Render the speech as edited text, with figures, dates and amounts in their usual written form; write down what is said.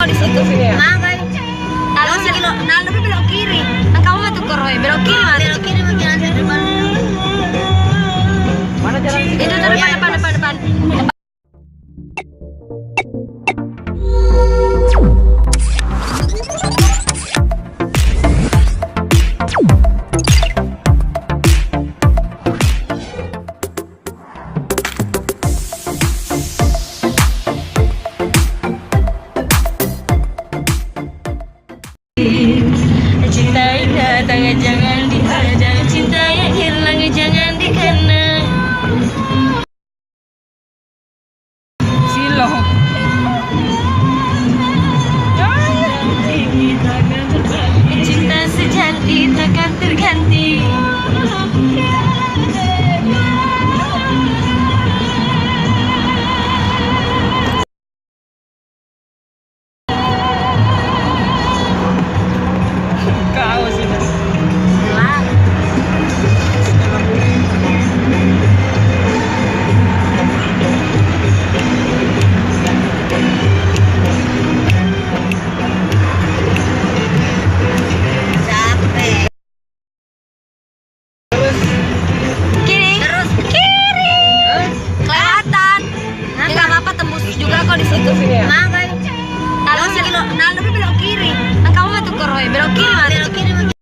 di situ sini ya? makanya nah lebih belok kiri kan kamu mah tuh koroy belok kiri mah belok kiri makin ada depan Mana jalan itu tuh depan cinta datang jangan dihadang, cinta yang hilang jangan dikenang. Silo. Cinta sejati takkan terganti. Kau sih. Di situ sini ya? makanya nah lebih belok kiri kan kamu mah tuh koroy belok kiri mah belok kiri